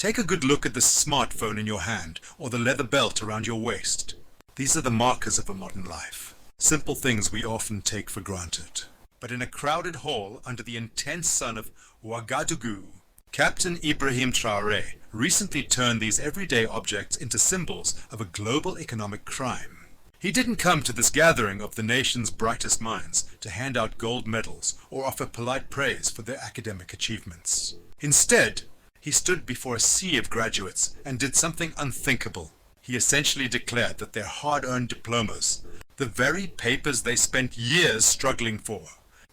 Take a good look at the smartphone in your hand or the leather belt around your waist. These are the markers of a modern life. Simple things we often take for granted. But in a crowded hall under the intense sun of Ouagadougou, Captain Ibrahim Traoré recently turned these everyday objects into symbols of a global economic crime. He didn't come to this gathering of the nation's brightest minds to hand out gold medals or offer polite praise for their academic achievements. Instead, he stood before a sea of graduates and did something unthinkable. He essentially declared that their hard-earned diplomas, the very papers they spent years struggling for,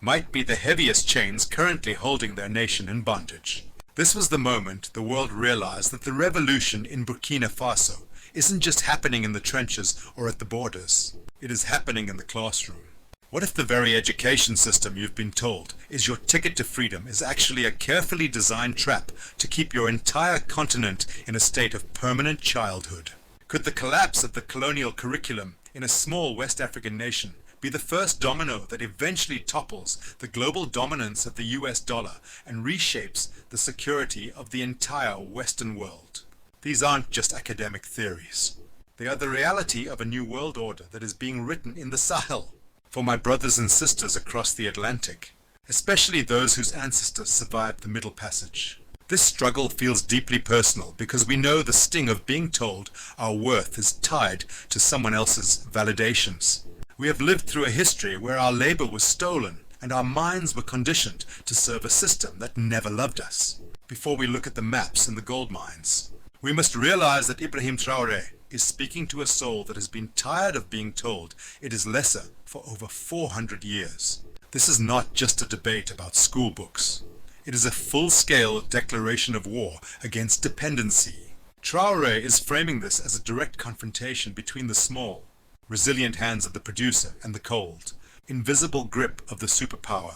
might be the heaviest chains currently holding their nation in bondage. This was the moment the world realized that the revolution in Burkina Faso isn't just happening in the trenches or at the borders. It is happening in the classroom. What if the very education system you've been told is your ticket to freedom is actually a carefully designed trap to keep your entire continent in a state of permanent childhood? Could the collapse of the colonial curriculum in a small West African nation be the first domino that eventually topples the global dominance of the US dollar and reshapes the security of the entire Western world? These aren't just academic theories. They are the reality of a new world order that is being written in the Sahel. For my brothers and sisters across the Atlantic, especially those whose ancestors survived the Middle Passage, this struggle feels deeply personal because we know the sting of being told our worth is tied to someone else's validations. We have lived through a history where our labor was stolen and our minds were conditioned to serve a system that never loved us. Before we look at the maps and the gold mines, we must realize that Ibrahim Traoré is speaking to a soul that has been tired of being told it is lesser for over 400 years. This is not just a debate about school books. It is a full-scale declaration of war against dependency. Traoré is framing this as a direct confrontation between the small, resilient hands of the producer and the cold, invisible grip of the superpower.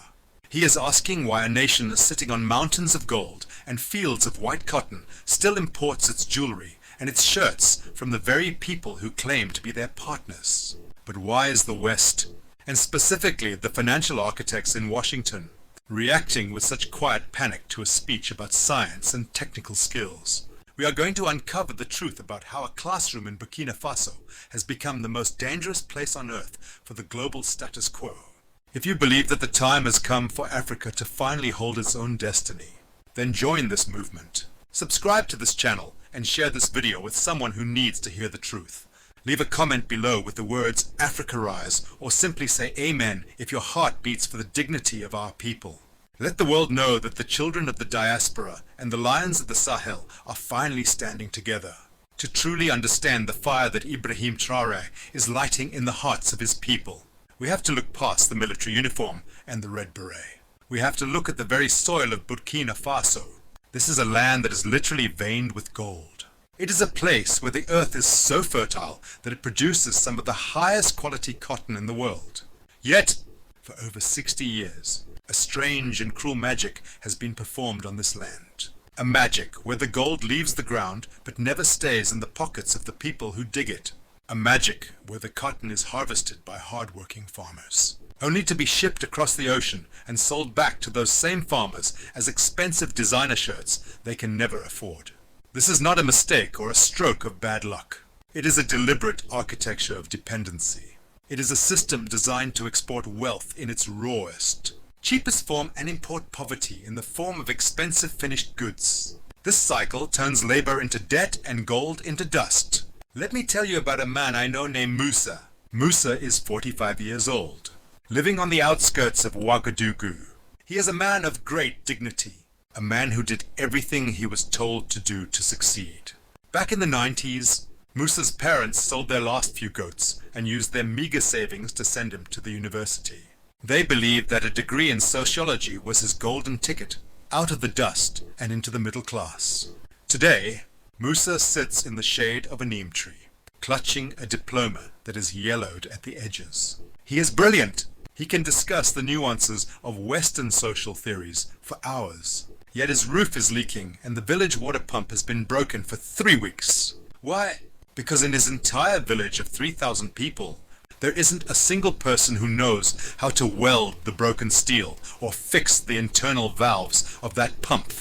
He is asking why a nation sitting on mountains of gold and fields of white cotton still imports its jewelry and its shirts from the very people who claim to be their partners. But why is the West, and specifically the financial architects in Washington, reacting with such quiet panic to a speech about science and technical skills? We are going to uncover the truth about how a classroom in Burkina Faso has become the most dangerous place on earth for the global status quo. If you believe that the time has come for Africa to finally hold its own destiny, then join this movement. Subscribe to this channel and share this video with someone who needs to hear the truth. Leave a comment below with the words Africa Rise, or simply say Amen if your heart beats for the dignity of our people. Let the world know that the children of the diaspora and the lions of the Sahel are finally standing together to truly understand the fire that Ibrahim Traoré is lighting in the hearts of his people. We have to look past the military uniform and the red beret. We have to look at the very soil of Burkina Faso. This is a land that is literally veined with gold. It is a place where the earth is so fertile that it produces some of the highest quality cotton in the world. Yet, for over 60 years, a strange and cruel magic has been performed on this land. A magic where the gold leaves the ground but never stays in the pockets of the people who dig it. A magic where the cotton is harvested by hard-working farmers, only to be shipped across the ocean and sold back to those same farmers as expensive designer shirts they can never afford. This is not a mistake or a stroke of bad luck. It is a deliberate architecture of dependency. It is a system designed to export wealth in its rawest, cheapest form and import poverty in the form of expensive finished goods. This cycle turns labor into debt and gold into dust. Let me tell you about a man I know named Musa. Musa is 45 years old, living on the outskirts of Ouagadougou. He is a man of great dignity. A man who did everything he was told to do to succeed. Back in the 90s, Musa's parents sold their last few goats and used their meager savings to send him to the university. They believed that a degree in sociology was his golden ticket out of the dust and into the middle class. Today, Musa sits in the shade of a neem tree, clutching a diploma that is yellowed at the edges. He is brilliant. He can discuss the nuances of Western social theories for hours. Yet his roof is leaking and the village water pump has been broken for 3 weeks. Why? Because in his entire village of 3,000 people, there isn't a single person who knows how to weld the broken steel or fix the internal valves of that pump.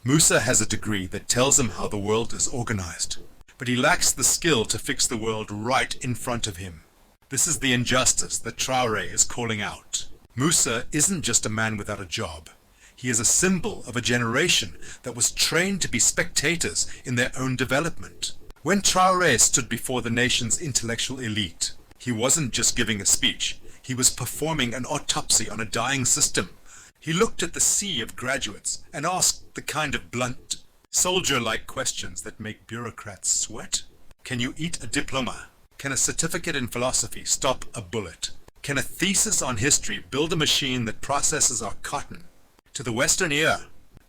Musa has a degree that tells him how the world is organized, but he lacks the skill to fix the world right in front of him. This is the injustice that Traore is calling out. Musa isn't just a man without a job. He is a symbol of a generation that was trained to be spectators in their own development. When Traore stood before the nation's intellectual elite, he wasn't just giving a speech. He was performing an autopsy on a dying system. He looked at the sea of graduates and asked the kind of blunt, soldier-like questions that make bureaucrats sweat. Can you eat a diploma? Can a certificate in philosophy stop a bullet? Can a thesis on history build a machine that processes our cotton? To the Western ear,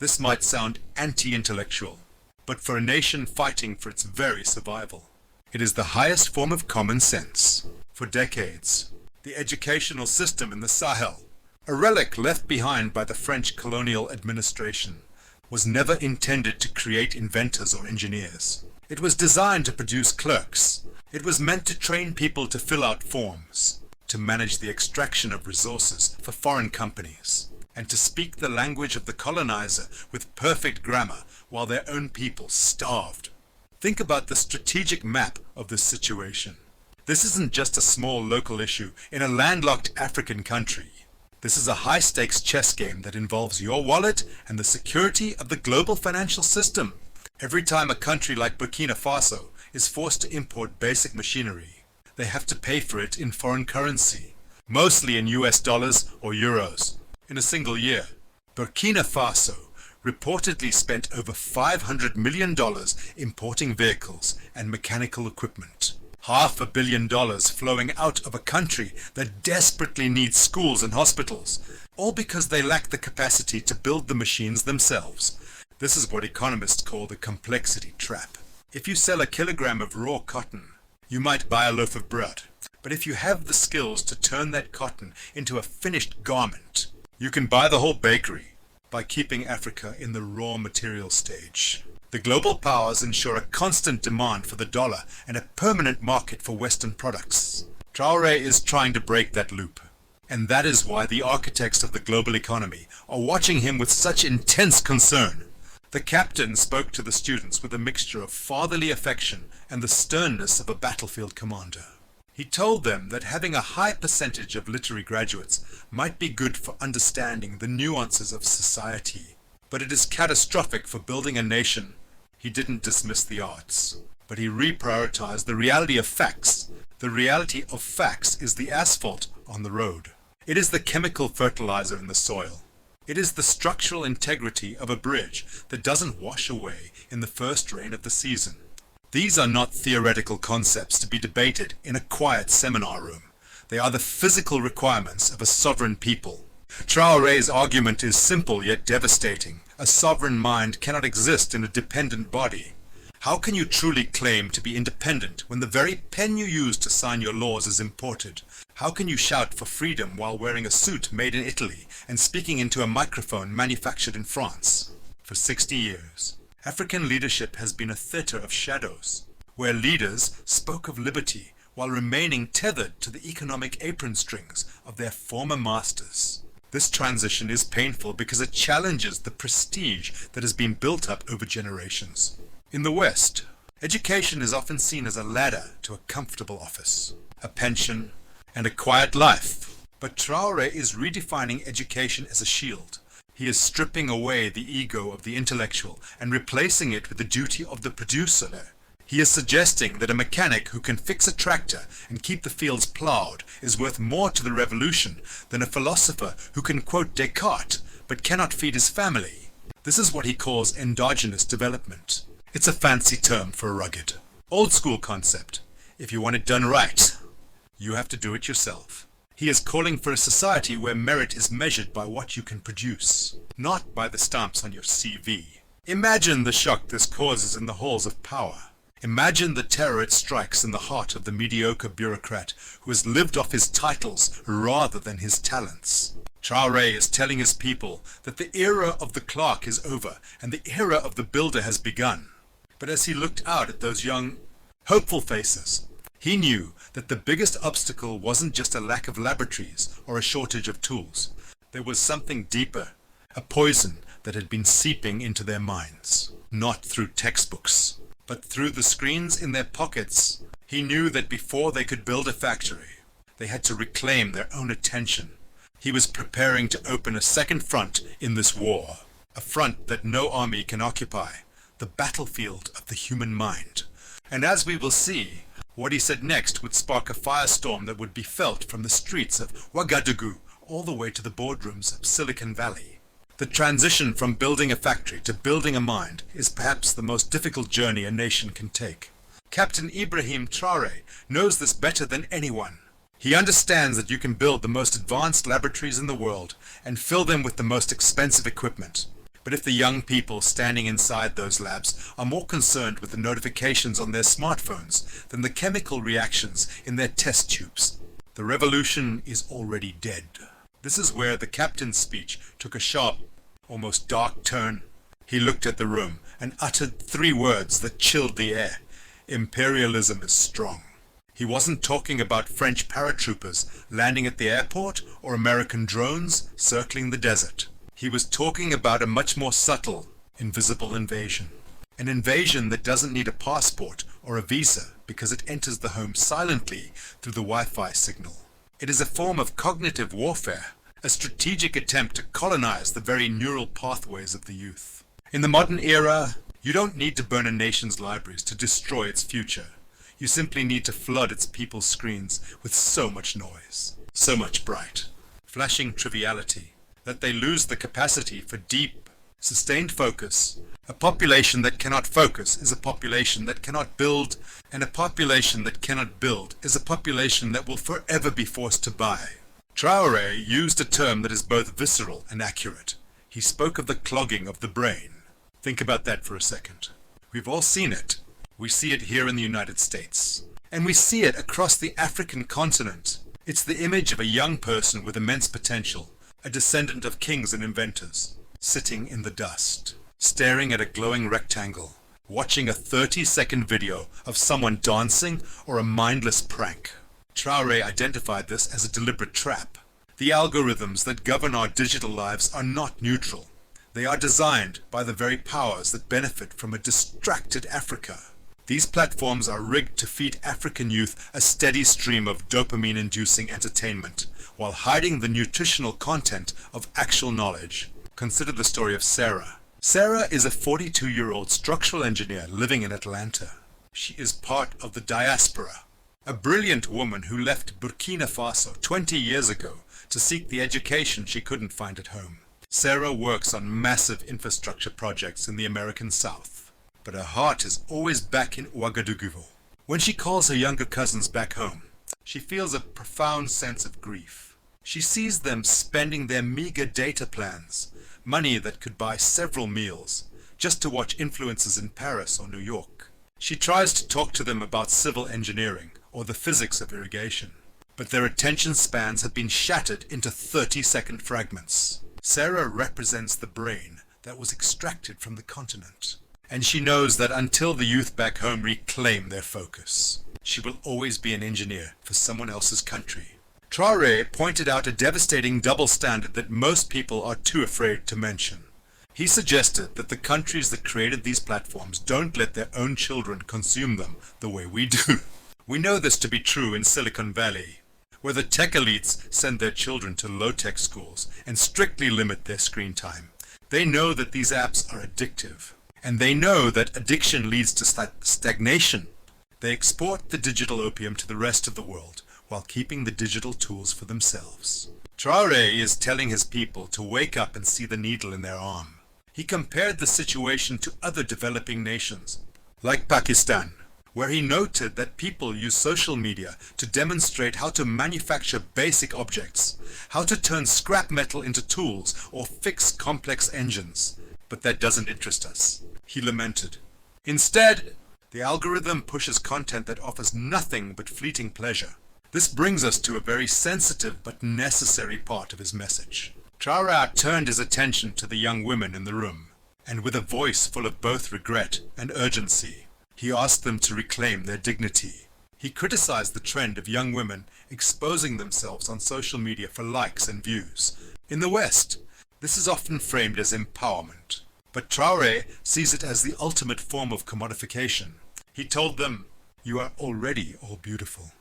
this might sound anti-intellectual, but for a nation fighting for its very survival, it is the highest form of common sense. For decades, the educational system in the Sahel, a relic left behind by the French colonial administration, was never intended to create inventors or engineers. It was designed to produce clerks. It was meant to train people to fill out forms, to manage the extraction of resources for foreign companies, and to speak the language of the colonizer with perfect grammar while their own people starved. Think about the strategic map of this situation. This isn't just a small local issue in a landlocked African country. This is a high-stakes chess game that involves your wallet and the security of the global financial system. Every time a country like Burkina Faso is forced to import basic machinery, they have to pay for it in foreign currency, mostly in US dollars or euros. In a single year, Burkina Faso reportedly spent over $500 million importing vehicles and mechanical equipment. $500 million flowing out of a country that desperately needs schools and hospitals, all because they lack the capacity to build the machines themselves. This is what economists call the complexity trap. If you sell a kilogram of raw cotton, you might buy a loaf of bread. But if you have the skills to turn that cotton into a finished garment, you can buy the whole bakery by keeping Africa in the raw material stage. The global powers ensure a constant demand for the dollar and a permanent market for Western products. Traore is trying to break that loop. And that is why the architects of the global economy are watching him with such intense concern. The captain spoke to the students with a mixture of fatherly affection and the sternness of a battlefield commander. He told them that having a high percentage of literary graduates might be good for understanding the nuances of society, but it is catastrophic for building a nation. He didn't dismiss the arts, but he reprioritized the reality of facts. The reality of facts is the asphalt on the road. It is the chemical fertilizer in the soil. It is the structural integrity of a bridge that doesn't wash away in the first rain of the season. These are not theoretical concepts to be debated in a quiet seminar room. They are the physical requirements of a sovereign people. Traore's argument is simple yet devastating. A sovereign mind cannot exist in a dependent body. How can you truly claim to be independent when the very pen you use to sign your laws is imported? How can you shout for freedom while wearing a suit made in Italy and speaking into a microphone manufactured in France? For 60 years, African leadership has been a theater of shadows, where leaders spoke of liberty while remaining tethered to the economic apron strings of their former masters. This transition is painful because it challenges the prestige that has been built up over generations. In the West, education is often seen as a ladder to a comfortable office, a pension, and a quiet life. But Traore is redefining education as a shield. He is stripping away the ego of the intellectual and replacing it with the duty of the producer. He is suggesting that a mechanic who can fix a tractor and keep the fields plowed is worth more to the revolution than a philosopher who can quote Descartes but cannot feed his family. This is what he calls endogenous development. It's a fancy term for a rugged, old-school concept. If you want it done right, you have to do it yourself. He is calling for a society where merit is measured by what you can produce, not by the stamps on your CV. Imagine the shock this causes in the halls of power. Imagine the terror it strikes in the heart of the mediocre bureaucrat who has lived off his titles rather than his talents. Traore is telling his people that the era of the clerk is over and the era of the builder has begun. But as he looked out at those young, hopeful faces, he knew that the biggest obstacle wasn't just a lack of laboratories or a shortage of tools. There was something deeper, a poison that had been seeping into their minds, not through textbooks, but through the screens in their pockets. He knew that before they could build a factory, they had to reclaim their own attention. He was preparing to open a second front in this war, a front that no army can occupy, the battlefield of the human mind. And as we will see, what he said next would spark a firestorm that would be felt from the streets of Ouagadougou all the way to the boardrooms of Silicon Valley. The transition from building a factory to building a mind is perhaps the most difficult journey a nation can take. Captain Ibrahim Traoré knows this better than anyone. He understands that you can build the most advanced laboratories in the world and fill them with the most expensive equipment. But if the young people standing inside those labs are more concerned with the notifications on their smartphones than the chemical reactions in their test tubes, the revolution is already dead. This is where the captain's speech took a sharp, almost dark turn. He looked at the room and uttered 3 words that chilled the air. Imperialism is strong. He wasn't talking about French paratroopers landing at the airport or American drones circling the desert. He was talking about a much more subtle, invisible invasion. An invasion that doesn't need a passport or a visa because it enters the home silently through the Wi-Fi signal. It is a form of cognitive warfare, a strategic attempt to colonize the very neural pathways of the youth. In the modern era, you don't need to burn a nation's libraries to destroy its future. You simply need to flood its people's screens with so much noise, so much bright, flashing triviality, that they lose the capacity for deep, sustained focus. A population that cannot focus is a population that cannot build, and a population that cannot build is a population that will forever be forced to buy. Traoré used a term that is both visceral and accurate. He spoke of the clogging of the brain. Think about that for a second. We've all seen it. We see it here in the United States. And we see it across the African continent. It's the image of a young person with immense potential, a descendant of kings and inventors, sitting in the dust, staring at a glowing rectangle, watching a 30-second video of someone dancing or a mindless prank. Traoré identified this as a deliberate trap. The algorithms that govern our digital lives are not neutral. They are designed by the very powers that benefit from a distracted Africa. These platforms are rigged to feed African youth a steady stream of dopamine-inducing entertainment, while hiding the nutritional content of actual knowledge. Consider the story of Sarah. Sarah is a 42-year-old structural engineer living in Atlanta. She is part of the diaspora, a brilliant woman who left Burkina Faso 20 years ago to seek the education she couldn't find at home. Sarah works on massive infrastructure projects in the American South, but her heart is always back in Ouagadougou. When she calls her younger cousins back home, she feels a profound sense of grief. She sees them spending their meager data plans, money that could buy several meals, just to watch influencers in Paris or New York. She tries to talk to them about civil engineering or the physics of irrigation, but their attention spans have been shattered into 30-second fragments. Sarah represents the brain that was extracted from the continent, and she knows that until the youth back home reclaim their focus, she will always be an engineer for someone else's country. Traoré pointed out a devastating double standard that most people are too afraid to mention. He suggested that the countries that created these platforms don't let their own children consume them the way we do. We know this to be true in Silicon Valley, where the tech elites send their children to low-tech schools and strictly limit their screen time. They know that these apps are addictive, and they know that addiction leads to stagnation. They export the digital opium to the rest of the world, while keeping the digital tools for themselves. Traoré is telling his people to wake up and see the needle in their arm. He compared the situation to other developing nations, like Pakistan, where he noted that people use social media to demonstrate how to manufacture basic objects, how to turn scrap metal into tools or fix complex engines. But that doesn't interest us, he lamented. Instead, the algorithm pushes content that offers nothing but fleeting pleasure. This brings us to a very sensitive but necessary part of his message. Traoré turned his attention to the young women in the room, and with a voice full of both regret and urgency, he asked them to reclaim their dignity. He criticized the trend of young women exposing themselves on social media for likes and views. In the West, This is often framed as empowerment, but Traore sees it as the ultimate form of commodification. He told them, "You are already all beautiful.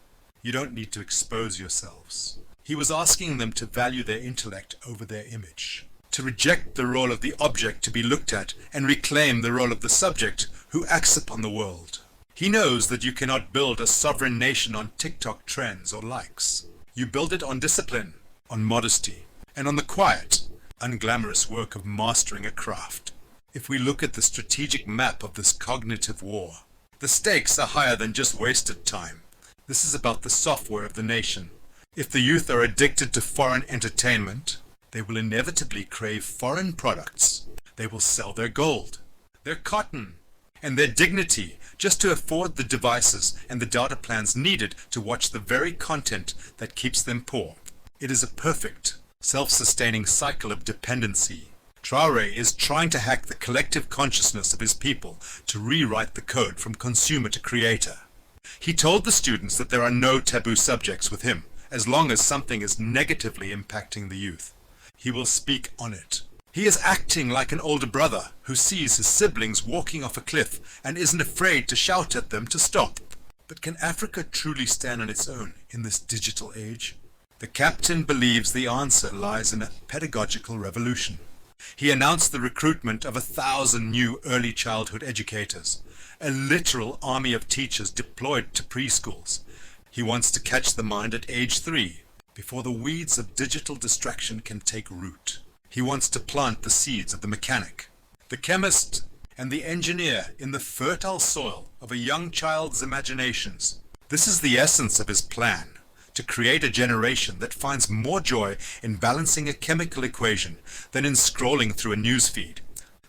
You don't need to expose yourselves." He was asking them to value their intellect over their image, to reject the role of the object to be looked at and reclaim the role of the subject who acts upon the world. He knows that you cannot build a sovereign nation on TikTok trends or likes. You build it on discipline, on modesty, and on the quiet, unglamorous work of mastering a craft. If we look at the strategic map of this cognitive war, the stakes are higher than just wasted time. This is about the software of the nation. If the youth are addicted to foreign entertainment, they will inevitably crave foreign products. They will sell their gold, their cotton, and their dignity just to afford the devices and the data plans needed to watch the very content that keeps them poor. It is a perfect, self-sustaining cycle of dependency. Traore is trying to hack the collective consciousness of his people to rewrite the code from consumer to creator. He told the students that there are no taboo subjects with him, as long as something is negatively impacting the youth. He will speak on it. He is acting like an older brother who sees his siblings walking off a cliff and isn't afraid to shout at them to stop. But can Africa truly stand on its own in this digital age? The captain believes the answer lies in a pedagogical revolution. He announced the recruitment of 1,000 new early childhood educators, a literal army of teachers deployed to preschools. He wants to catch the mind at age 3, before the weeds of digital distraction can take root. He wants to plant the seeds of the mechanic, the chemist, and the engineer in the fertile soil of a young child's imaginations. This is the essence of his plan, to create a generation that finds more joy in balancing a chemical equation than in scrolling through a newsfeed.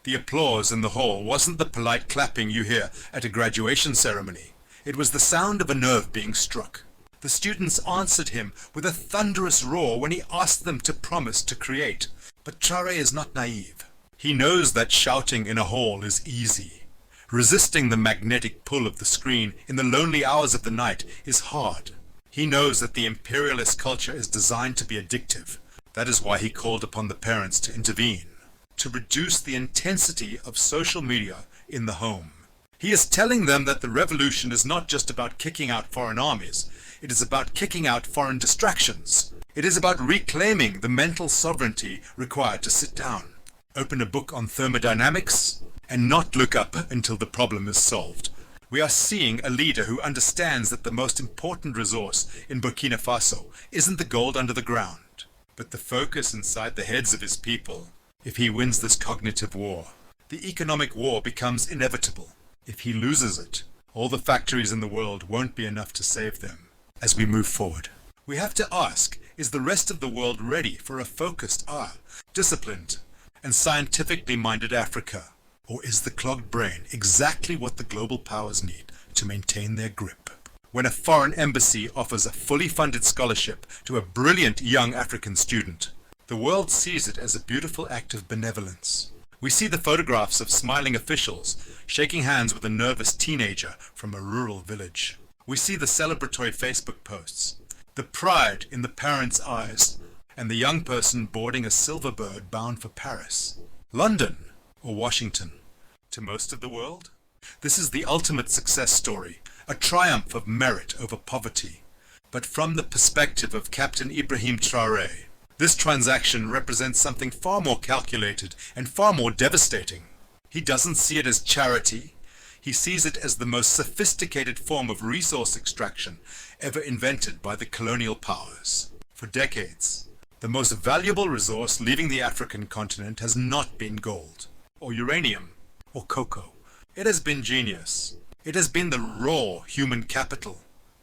The applause in the hall wasn't the polite clapping you hear at a graduation ceremony. It was the sound of a nerve being struck. The students answered him with a thunderous roar when he asked them to promise to create. But Traore is not naive. He knows that shouting in a hall is easy. Resisting the magnetic pull of the screen in the lonely hours of the night is hard. He knows that the imperialist culture is designed to be addictive. That is why he called upon the parents to intervene, to reduce the intensity of social media in the home. He is telling them that the revolution is not just about kicking out foreign armies. It is about kicking out foreign distractions. It is about reclaiming the mental sovereignty required to sit down, open a book on thermodynamics, and not look up until the problem is solved. We are seeing a leader who understands that the most important resource in Burkina Faso isn't the gold under the ground, but the focus inside the heads of his people. If he wins this cognitive war, the economic war becomes inevitable. If he loses it, all the factories in the world won't be enough to save them. As we move forward, we have to ask, is the rest of the world ready for a focused, disciplined, and scientifically minded Africa? Or is the clogged brain exactly what the global powers need to maintain their grip? When a foreign embassy offers a fully funded scholarship to a brilliant young African student, the world sees it as a beautiful act of benevolence. We see the photographs of smiling officials shaking hands with a nervous teenager from a rural village. We see the celebratory Facebook posts, the pride in the parents' eyes, and the young person boarding a silver bird bound for Paris, London, or Washington. To most of the world, this is the ultimate success story, a triumph of merit over poverty. But from the perspective of Captain Ibrahim Traoré, this transaction represents something far more calculated and far more devastating. He doesn't see it as charity. He sees it as the most sophisticated form of resource extraction ever invented by the colonial powers. For decades, the most valuable resource leaving the African continent has not been gold, or uranium, or cocoa. It has been genius. It has been the raw human capital,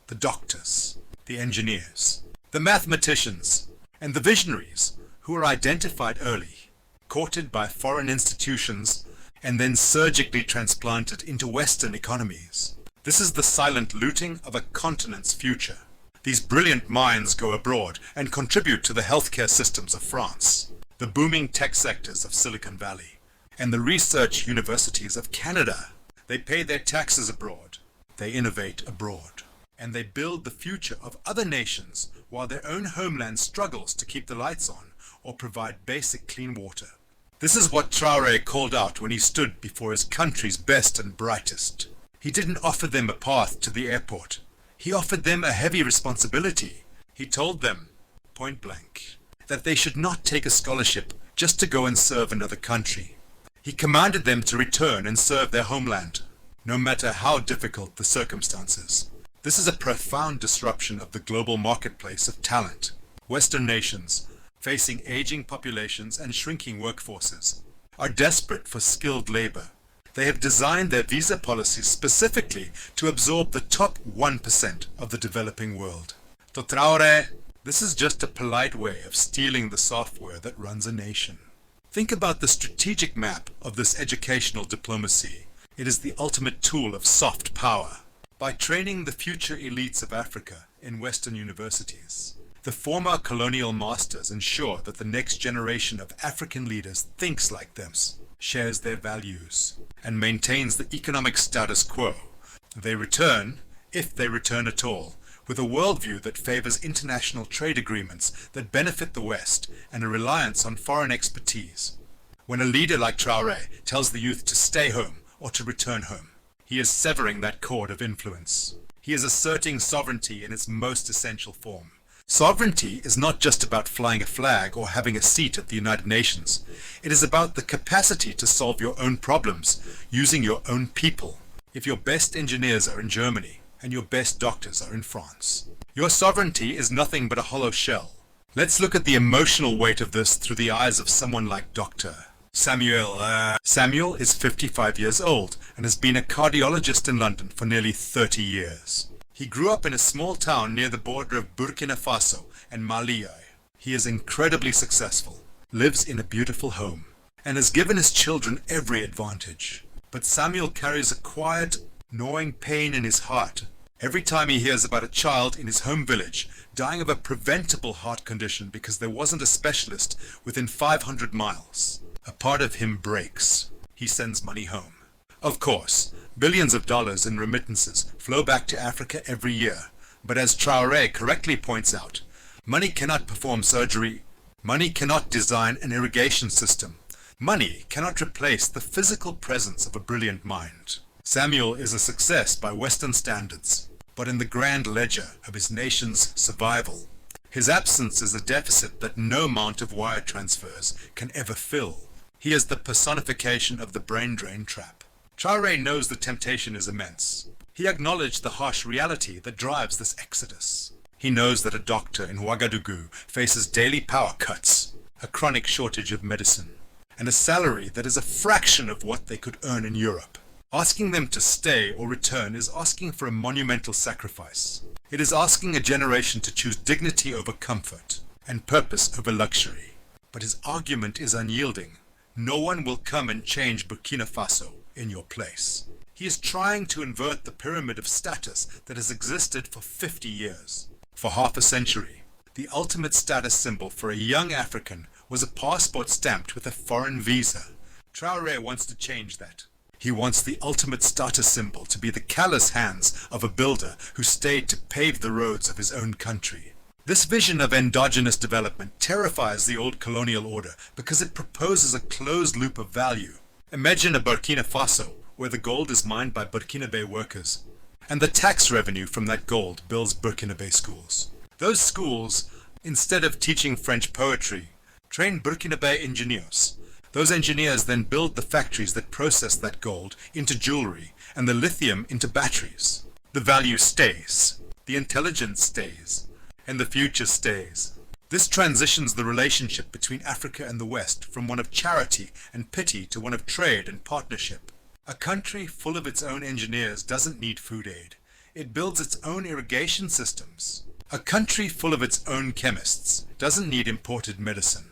the doctors, the engineers, the mathematicians, and the visionaries who are identified early, courted by foreign institutions, and then surgically transplanted into Western economies. This is the silent looting of a continent's future. These brilliant minds go abroad and contribute to the healthcare systems of France, the booming tech sectors of Silicon Valley, and the research universities of Canada. They pay their taxes abroad, they innovate abroad, and they build the future of other nations while their own homeland struggles to keep the lights on or provide basic clean water. This is what Traore called out when he stood before his country's best and brightest. He didn't offer them a path to the airport. He offered them a heavy responsibility. He told them, point blank, that they should not take a scholarship just to go and serve another country. He commanded them to return and serve their homeland, no matter how difficult the circumstances. This is a profound disruption of the global marketplace of talent. Western nations, facing aging populations and shrinking workforces, are desperate for skilled labor. They have designed their visa policies specifically to absorb the top 1% of the developing world. To Traore, this is just a polite way of stealing the software that runs a nation. Think about the strategic map of this educational diplomacy. It is the ultimate tool of soft power. By training the future elites of Africa in Western universities, the former colonial masters ensure that the next generation of African leaders thinks like them, shares their values, and maintains the economic status quo. They return, if they return at all, with a worldview that favors international trade agreements that benefit the West and a reliance on foreign expertise. When a leader like Traore tells the youth to stay home or to return home, he is severing that cord of influence. He is asserting sovereignty in its most essential form. Sovereignty is not just about flying a flag or having a seat at the United Nations. It is about the capacity to solve your own problems using your own people. If your best engineers are in Germany and your best doctors are in France, your sovereignty is nothing but a hollow shell. Let's look at the emotional weight of this through the eyes of someone like Dr. Samuel. Samuel is 55 years old and has been a cardiologist in London for nearly 30 years. He grew up in a small town near the border of Burkina Faso and Mali. He is incredibly successful, lives in a beautiful home, and has given his children every advantage. But Samuel carries a quiet, gnawing pain in his heart every time he hears about a child in his home village dying of a preventable heart condition because there wasn't a specialist within 500 miles. A part of him breaks. He sends money home. Of course, billions of dollars in remittances flow back to Africa every year. But as Traore correctly points out, money cannot perform surgery. Money cannot design an irrigation system. Money cannot replace the physical presence of a brilliant mind. Samuel is a success by Western standards, but in the grand ledger of his nation's survival, his absence is a deficit that no amount of wire transfers can ever fill. He is the personification of the brain drain trap. Traore knows the temptation is immense. He acknowledged the harsh reality that drives this exodus. He knows that a doctor in Ouagadougou faces daily power cuts, a chronic shortage of medicine, and a salary that is a fraction of what they could earn in Europe. Asking them to stay or return is asking for a monumental sacrifice. It is asking a generation to choose dignity over comfort and purpose over luxury. But his argument is unyielding. No one will come and change Burkina Faso in your place. He is trying to invert the pyramid of status that has existed for 50 years. For half a century, the ultimate status symbol for a young African was a passport stamped with a foreign visa. Traore wants to change that. He wants the ultimate status symbol to be the callous hands of a builder who stayed to pave the roads of his own country. This vision of endogenous development terrifies the old colonial order because it proposes a closed loop of value. Imagine a Burkina Faso where the gold is mined by Burkinabe workers, and the tax revenue from that gold builds Burkinabe schools. Those schools, instead of teaching French poetry, train Burkinabe engineers. Those engineers then build the factories that process that gold into jewelry and the lithium into batteries. The value stays, the intelligence stays, and the future stays. This transitions the relationship between Africa and the West from one of charity and pity to one of trade and partnership. A country full of its own engineers doesn't need food aid. It builds its own irrigation systems. A country full of its own chemists doesn't need imported medicine.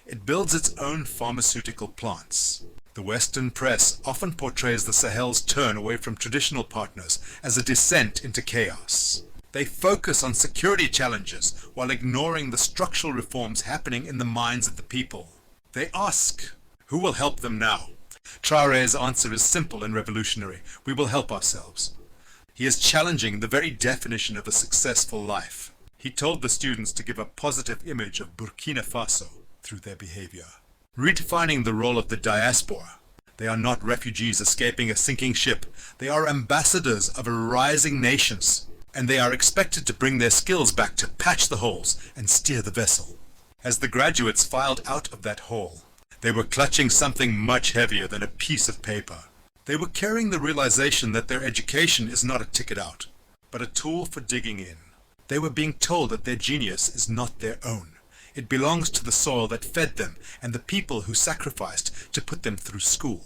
It builds its own pharmaceutical plants. The Western press often portrays the Sahel's turn away from traditional partners as a descent into chaos. They focus on security challenges while ignoring the structural reforms happening in the minds of the people. They ask, who will help them now? Traore's answer is simple and revolutionary. We will help ourselves. He is challenging the very definition of a successful life. He told the students to give a positive image of Burkina Faso. through their behavior. Redefining the role of the diaspora. They are not refugees escaping a sinking ship. They are ambassadors of a rising nations, and they are expected to bring their skills back to patch the holes and steer the vessel. As the graduates filed out of that hall, they were clutching something much heavier than a piece of paper. They were carrying the realization that their education is not a ticket out, but a tool for digging in. They were being told that their genius is not their own. It belongs to the soil that fed them and the people who sacrificed to put them through school.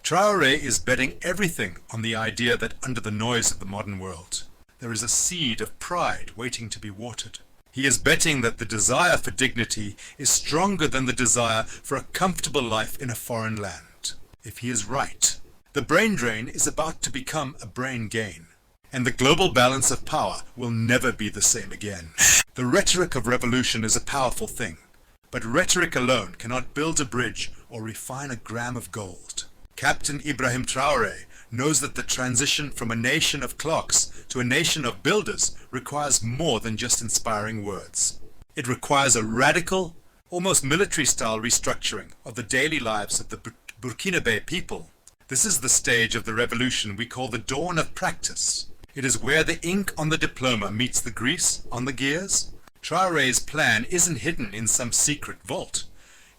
Traore is betting everything on the idea that under the noise of the modern world, there is a seed of pride waiting to be watered. He is betting that the desire for dignity is stronger than the desire for a comfortable life in a foreign land. If he is right, the brain drain is about to become a brain gain, and the global balance of power will never be the same again. The rhetoric of revolution is a powerful thing, but rhetoric alone cannot build a bridge or refine a gram of gold. Captain Ibrahim Traoré knows that the transition from a nation of clocks to a nation of builders requires more than just inspiring words. It requires a radical, almost military-style restructuring of the daily lives of the Burkina Faso people. This is the stage of the revolution we call the dawn of practice. It is where the ink on the diploma meets the grease on the gears. Traoré's plan isn't hidden in some secret vault.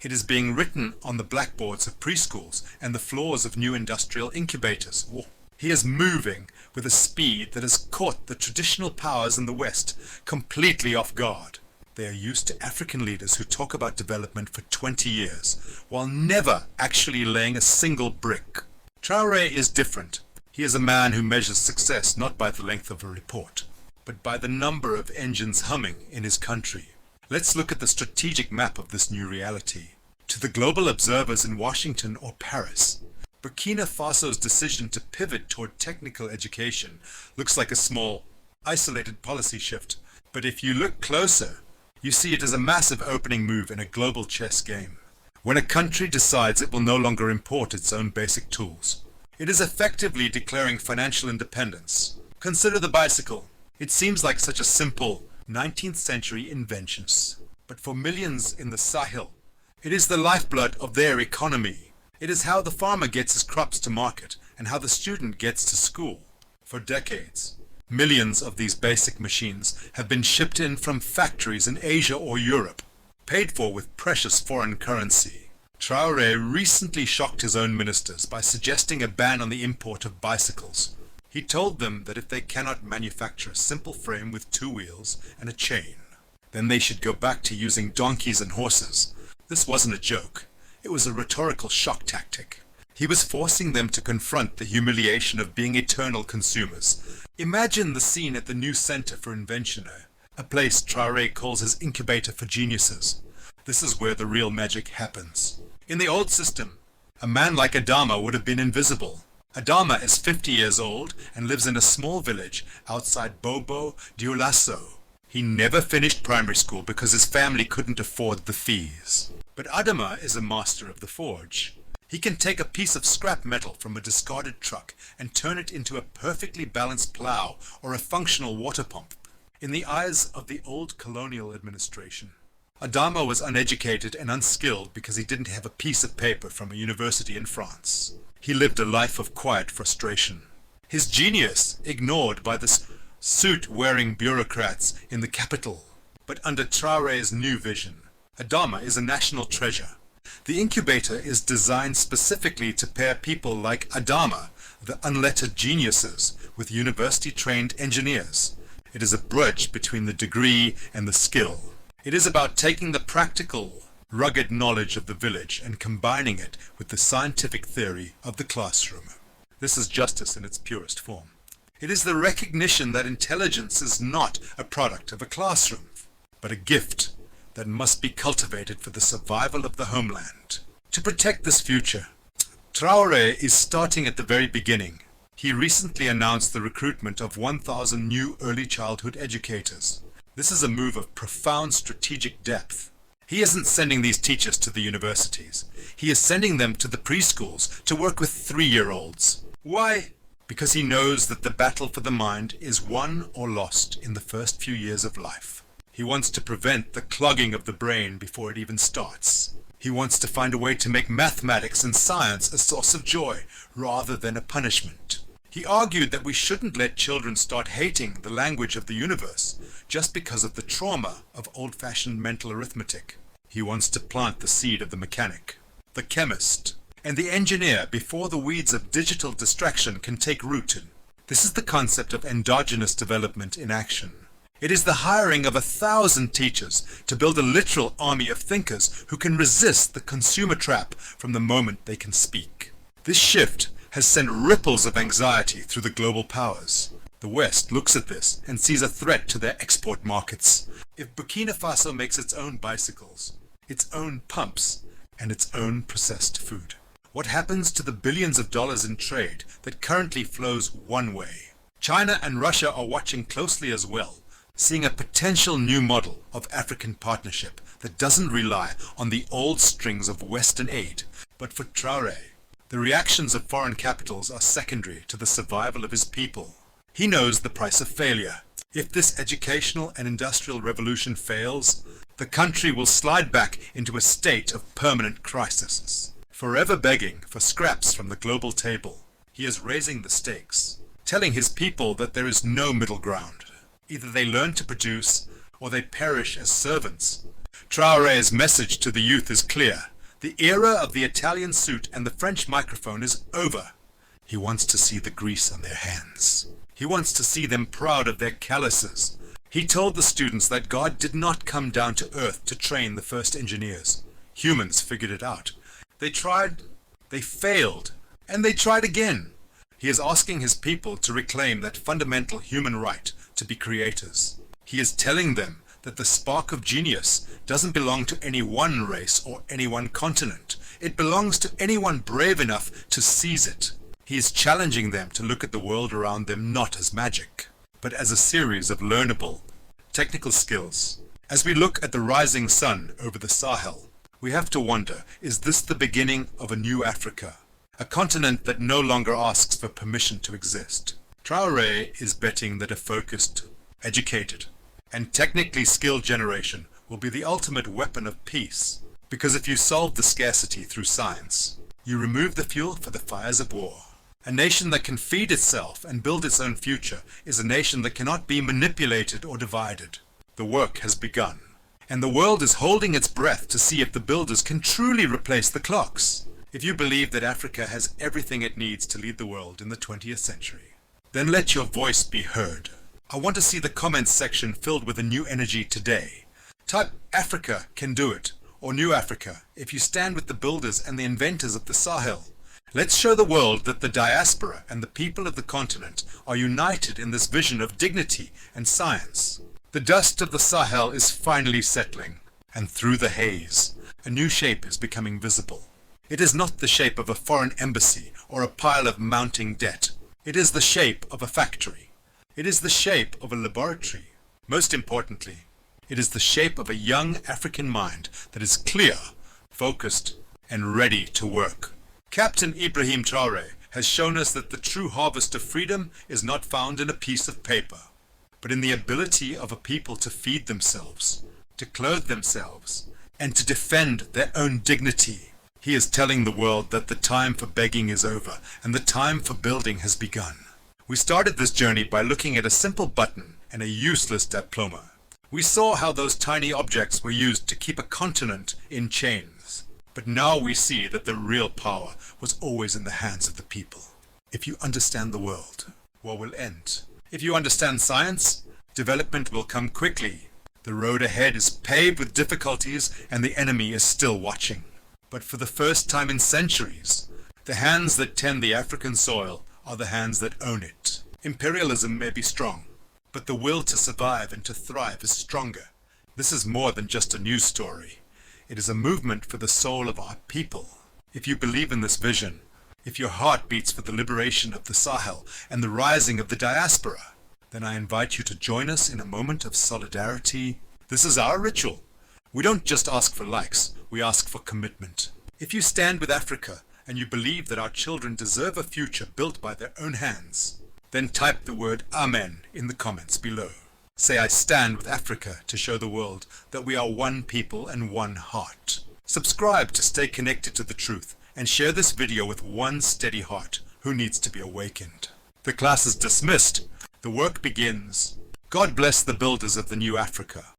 It is being written on the blackboards of preschools and the floors of new industrial incubators. He is moving with a speed that has caught the traditional powers in the West completely off guard. They are used to African leaders who talk about development for 20 years, while never actually laying a single brick. Traoré is different. He is a man who measures success not by the length of a report, but by the number of engines humming in his country. Let's look at the strategic map of this new reality. To the global observers in Washington or Paris, Burkina Faso's decision to pivot toward technical education looks like a small, isolated policy shift. But if you look closer, you see it as a massive opening move in a global chess game. When a country decides it will no longer import its own basic tools, it is effectively declaring financial independence. Consider the bicycle. It seems like such a simple 19th century invention. But for millions in the Sahel, it is the lifeblood of their economy. It is how the farmer gets his crops to market and how the student gets to school. For decades, millions of these basic machines have been shipped in from factories in Asia or Europe, paid for with precious foreign currency. Traoré recently shocked his own ministers by suggesting a ban on the import of bicycles. He told them that if they cannot manufacture a simple frame with 2 wheels and a chain, then they should go back to using donkeys and horses. This wasn't a joke. It was a rhetorical shock tactic. He was forcing them to confront the humiliation of being eternal consumers. Imagine the scene at the new Center for Invention, a place Traoré calls his incubator for geniuses. This is where the real magic happens. In the old system, a man like Adama would have been invisible. Adama is 50 years old and lives in a small village outside Bobo Dioulasso. He never finished primary school because his family couldn't afford the fees. But Adama is a master of the forge. He can take a piece of scrap metal from a discarded truck and turn it into a perfectly balanced plow or a functional water pump. In the eyes of the old colonial administration, Adama was uneducated and unskilled because he didn't have a piece of paper from a university in France. He lived a life of quiet frustration. His genius ignored by the suit-wearing bureaucrats in the capital. But under Traoré's new vision, Adama is a national treasure. The incubator is designed specifically to pair people like Adama, the unlettered geniuses, with university-trained engineers. It is a bridge between the degree and the skill. It is about taking the practical, rugged knowledge of the village and combining it with the scientific theory of the classroom. This is justice in its purest form. It is the recognition that intelligence is not a product of a classroom, but a gift that must be cultivated for the survival of the homeland. To protect this future, Traoré is starting at the very beginning. He recently announced the recruitment of 1,000 new early childhood educators. This is a move of profound strategic depth. He isn't sending these teachers to the universities. He is sending them to the preschools to work with 3-year-olds. Why? Because he knows that the battle for the mind is won or lost in the first few years of life. He wants to prevent the clogging of the brain before it even starts. He wants to find a way to make mathematics and science a source of joy rather than a punishment. He argued that we shouldn't let children start hating the language of the universe just because of the trauma of old-fashioned mental arithmetic. He wants to plant the seed of the mechanic, the chemist, and the engineer before the weeds of digital distraction can take root. This is the concept of endogenous development in action. It is the hiring of 1,000 teachers to build a literal army of thinkers who can resist the consumer trap from the moment they can speak. This shift has sent ripples of anxiety through the global powers. The West looks at this and sees a threat to their export markets. If Burkina Faso makes its own bicycles, its own pumps, and its own processed food, what happens to the billions of dollars in trade that currently flows one way? China and Russia are watching closely as well, seeing a potential new model of African partnership that doesn't rely on the old strings of Western aid. But for Traore, the reactions of foreign capitals are secondary to the survival of his people. He knows the price of failure. If this educational and industrial revolution fails, the country will slide back into a state of permanent crisis. Forever begging for scraps from the global table, he is raising the stakes, telling his people that there is no middle ground. Either they learn to produce, or they perish as servants. Traoré's message to the youth is clear. The era of the Italian suit and the French microphone is over. He wants to see the grease on their hands. He wants to see them proud of their calluses. He told the students that God did not come down to earth to train the first engineers. Humans figured it out. They tried, they failed, and they tried again. He is asking his people to reclaim that fundamental human right to be creators. He is telling them that the spark of genius doesn't belong to any one race or any one continent. It belongs to anyone brave enough to seize it. He is challenging them to look at the world around them not as magic, but as a series of learnable, technical skills. As we look at the rising sun over the Sahel, we have to wonder, is this the beginning of a new Africa? A continent that no longer asks for permission to exist. Traoré is betting that a focused, educated, and technically skilled generation will be the ultimate weapon of peace. Because if you solve the scarcity through science, you remove the fuel for the fires of war. A nation that can feed itself and build its own future is a nation that cannot be manipulated or divided. The work has begun, and the world is holding its breath to see if the builders can truly replace the clocks. If you believe that Africa has everything it needs to lead the world in the 20th century, then let your voice be heard. I want to see the comments section filled with a new energy today. Type Africa can do it, or New Africa, if you stand with the builders and the inventors of the Sahel. Let's show the world that the diaspora and the people of the continent are united in this vision of dignity and science. The dust of the Sahel is finally settling, and through the haze, a new shape is becoming visible. It is not the shape of a foreign embassy or a pile of mounting debt. It is the shape of a factory. It is the shape of a laboratory. Most importantly, it is the shape of a young African mind that is clear, focused, and ready to work. Captain Ibrahim Traoré has shown us that the true harvest of freedom is not found in a piece of paper, but in the ability of a people to feed themselves, to clothe themselves, and to defend their own dignity. He is telling the world that the time for begging is over, and the time for building has begun. We started this journey by looking at a simple button and a useless diploma. We saw how those tiny objects were used to keep a continent in chains. But now we see that the real power was always in the hands of the people. If you understand the world, war will end. If you understand science, development will come quickly. The road ahead is paved with difficulties and the enemy is still watching. But for the first time in centuries, the hands that tend the African soil are the hands that own it. Imperialism may be strong, but the will to survive and to thrive is stronger. This is more than just a news story. It is a movement for the soul of our people. If you believe in this vision, if your heart beats for the liberation of the Sahel and the rising of the diaspora, then I invite you to join us in a moment of solidarity. This is our ritual. We don't just ask for likes, we ask for commitment. If you stand with Africa and you believe that our children deserve a future built by their own hands, then type the word Amen in the comments below. Say, I stand with Africa to show the world that we are one people and one heart. Subscribe to stay connected to the truth and share this video with one steady heart who needs to be awakened. The class is dismissed. The work begins. God bless the builders of the new Africa.